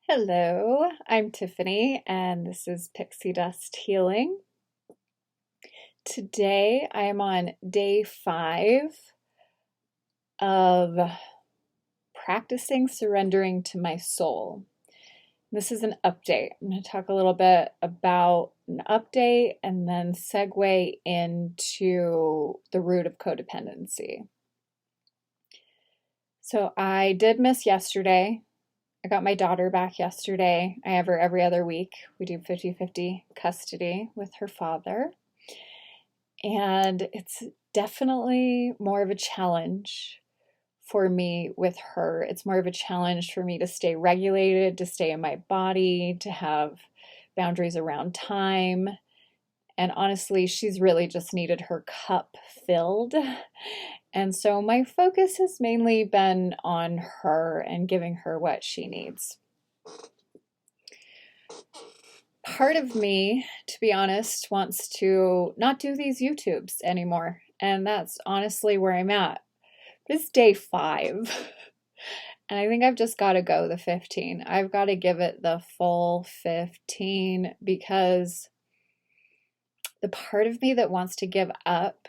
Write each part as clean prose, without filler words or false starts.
Hello, I'm Tiffany, and this is Pixie Dust Healing. Today I am on day 5 of practicing surrendering to my soul. This is an update. I'm going to talk a little bit about an update and then segue into the root of codependency. So I did miss yesterday. I got my daughter back yesterday. I have her every other week. We do 50-50 custody with her father. And it's definitely more of a challenge for me with her. It's more of a challenge for me to stay regulated, to stay in my body, to have boundaries around time. And honestly, she's really just needed her cup filled. And so my focus has mainly been on her and giving her what she needs. Part of me, to be honest, wants to not do these YouTubes anymore. And that's honestly where I'm at. This is day 5. And I think I've just got to go the 15. I've got to give it the full 15 because the part of me that wants to give up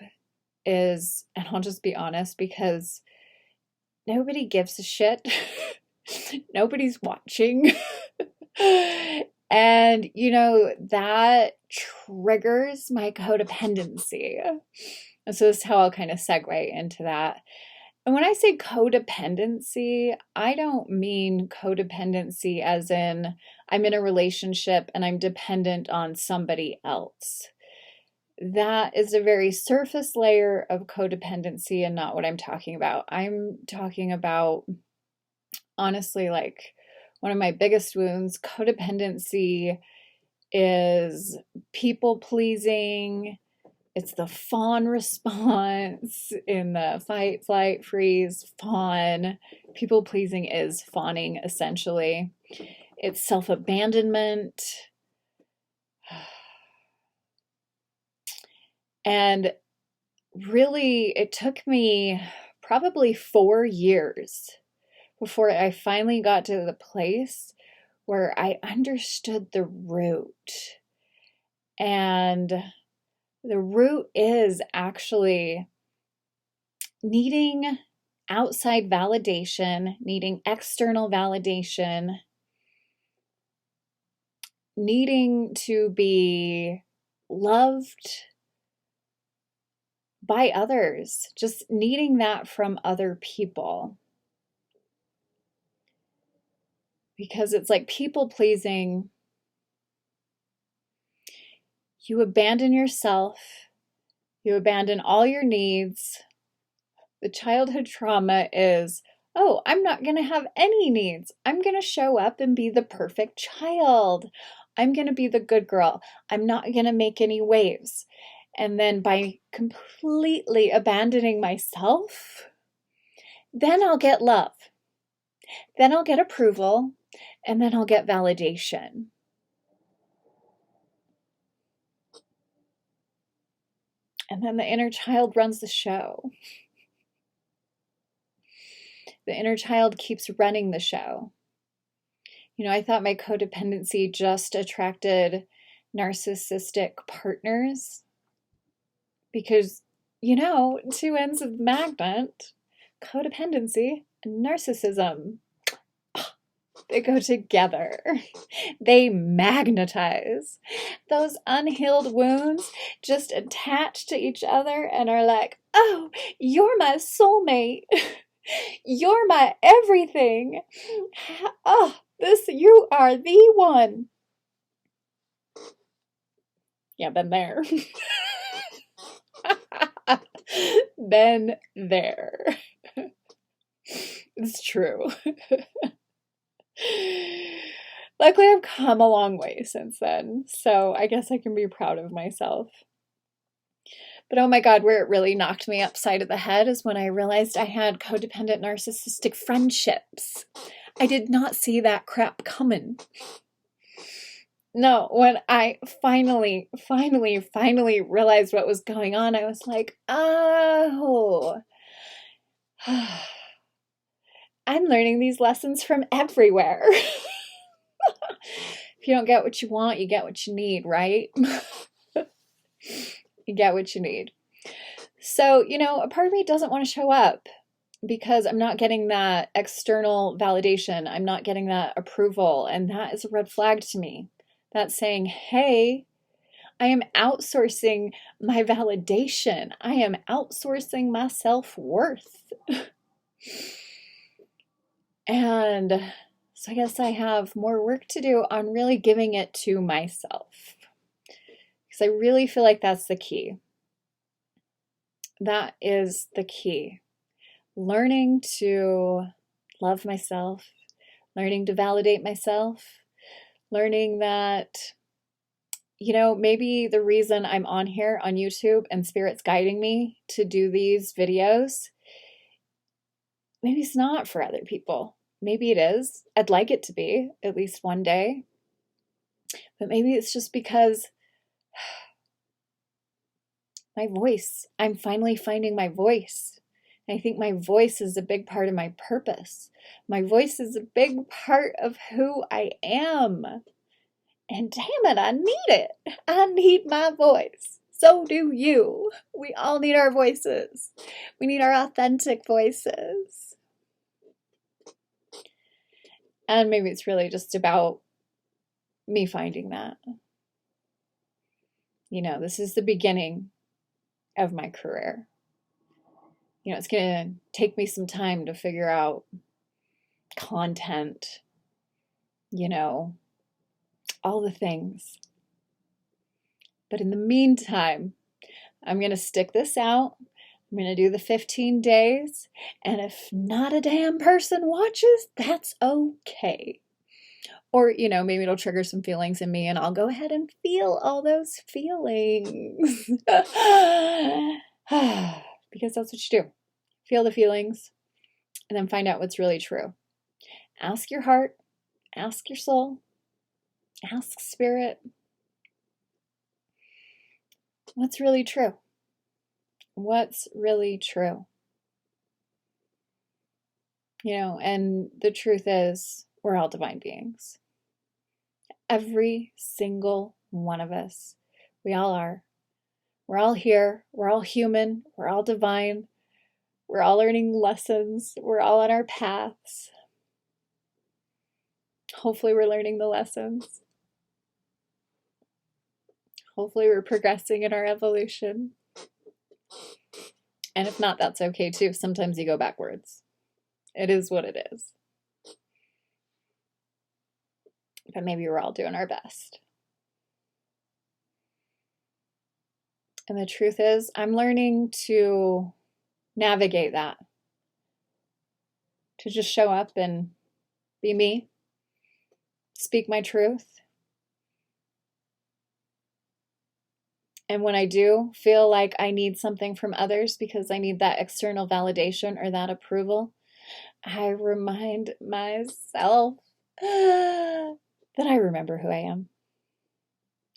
is, and I'll just be honest, because nobody gives a shit. Nobody's watching. And, that triggers my codependency. And so this is how I'll kind of segue into that. And when I say codependency, I don't mean codependency as in I'm in a relationship and I'm dependent on somebody else. That is a very surface layer of codependency and not what I'm talking about. I'm talking about, honestly, like one of my biggest wounds. Codependency is people pleasing. It's the fawn response in the fight, flight, freeze, fawn. People pleasing is fawning, essentially. It's self-abandonment. And really, it took me probably 4 years before I finally got to the place where I understood the root. And the root is actually needing outside validation, needing external validation, needing to be loved by others, just needing that from other people. Because it's like people pleasing. You abandon yourself, you abandon all your needs. The childhood trauma is, oh, I'm not going to have any needs. I'm going to show up and be the perfect child. I'm going to be the good girl. I'm not going to make any waves. And then by completely abandoning myself, then I'll get love. Then I'll get approval. And then I'll get validation. And then the inner child runs the show. The inner child keeps running the show. I thought my codependency just attracted narcissistic partners because, two ends of the magnet, codependency and narcissism, they go together. They magnetize. Those unhealed wounds just attach to each other and are like, oh, you're my soulmate. You're my everything. Oh, you are the one. Yeah, been there. Been there. It's true. Luckily, I've come a long way since then, so I guess I can be proud of myself. But oh my God, where it really knocked me upside of the head is when I realized I had codependent narcissistic friendships. I did not see that crap coming. No, when I finally realized what was going on, I was like, oh, I'm learning these lessons from everywhere. If you don't get what you want, you get what you need, right? You get what you need. So, a part of me doesn't want to show up because I'm not getting that external validation. I'm not getting that approval. And that is a red flag to me. That's saying, hey, I am outsourcing my validation. I am outsourcing my self-worth. And so I guess I have more work to do on really giving it to myself. Because I really feel like that's the key. That is the key. Learning to love myself, learning to validate myself, learning that, maybe the reason I'm on here on YouTube and Spirit's guiding me to do these videos, maybe it's not for other people. Maybe it is. I'd like it to be, at least one day. But maybe it's just because my voice, I'm finally finding my voice. I think my voice is a big part of my purpose. My voice is a big part of who I am. And damn it, I need it. I need my voice. So do you. We all need our voices. We need our authentic voices. And maybe it's really just about me finding that. This is the beginning of my career. It's going to take me some time to figure out content, all the things. But in the meantime, I'm going to stick this out. I'm going to do the 15 days. And if not a damn person watches, that's okay. Or, maybe it'll trigger some feelings in me and I'll go ahead and feel all those feelings. Because that's what you do. Feel the feelings and then find out what's really true. Ask your heart, ask your soul, ask spirit. What's really true? What's really true? And the truth is, we're all divine beings. Every single one of us. We all are. We're all here. We're all human. We're all divine. We're all learning lessons. We're all on our paths. Hopefully we're learning the lessons. Hopefully we're progressing in our evolution. And if not, that's okay too. Sometimes you go backwards. It is what it is. But maybe we're all doing our best. And the truth is, I'm learning to navigate that. To just show up and be me. Speak my truth. And when I do feel like I need something from others because I need that external validation or that approval, I remind myself that I remember who I am.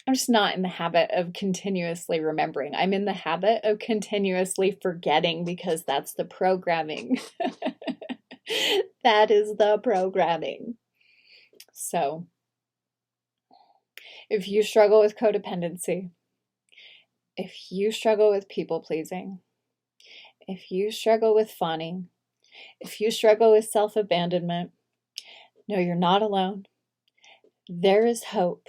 I'm just not in the habit of continuously remembering. I'm in the habit of continuously forgetting because that's the programming. That is the programming. So, if you struggle with codependency, if you struggle with people pleasing, if you struggle with fawning, if you struggle with self-abandonment, no, you're not alone. There is hope.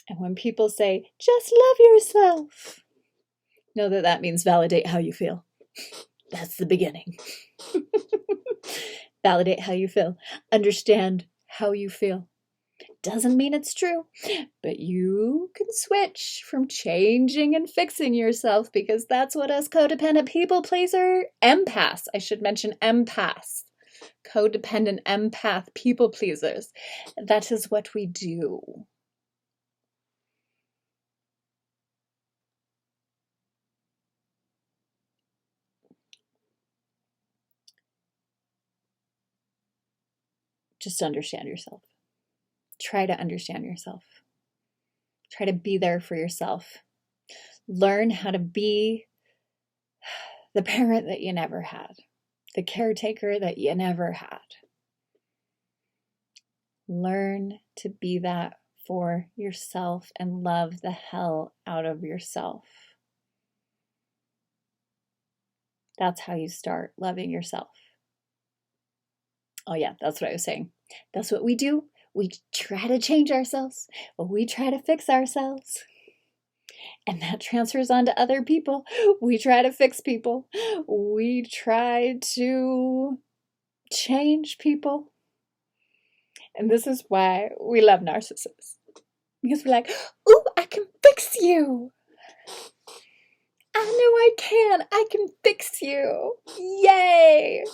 And when people say, just love yourself, know that that means validate how you feel. That's the beginning. Validate how you feel. Understand how you feel. Doesn't mean it's true, but you can switch from changing and fixing yourself because that's what us codependent people pleaser empaths, I should mention empaths, codependent empath people pleasers. That is what we do. Just understand yourself. Try to understand yourself. Try to be there for yourself. Learn how to be the parent that you never had, the caretaker that you never had. Learn to be that for yourself and love the hell out of yourself. That's how you start loving yourself. Oh, yeah, that's what I was saying. That's what we do. We try to change ourselves, we try to fix ourselves. And that transfers on to other people. We try to fix people. We try to change people. And this is why we love narcissists. Because we're like, ooh, I can fix you. I know I can. I can fix you. Yay.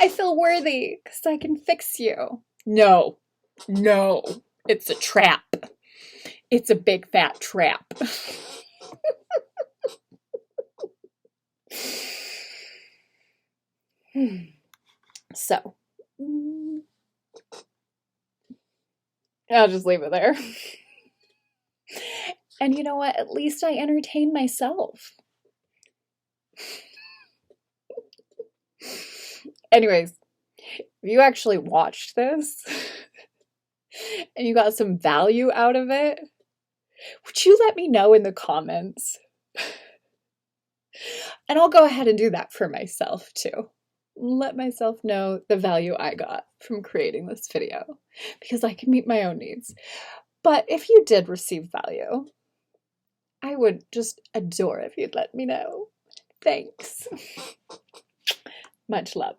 I feel worthy because I can fix you. No, it's a trap. It's a big fat trap. So, I'll just leave it there. And you know what? At least I entertain myself. Anyways, if you actually watched this and you got some value out of it, would you let me know in the comments? And I'll go ahead and do that for myself too. Let myself know the value I got from creating this video, because I can meet my own needs. But if you did receive value, I would just adore if you'd let me know. Thanks. Much love.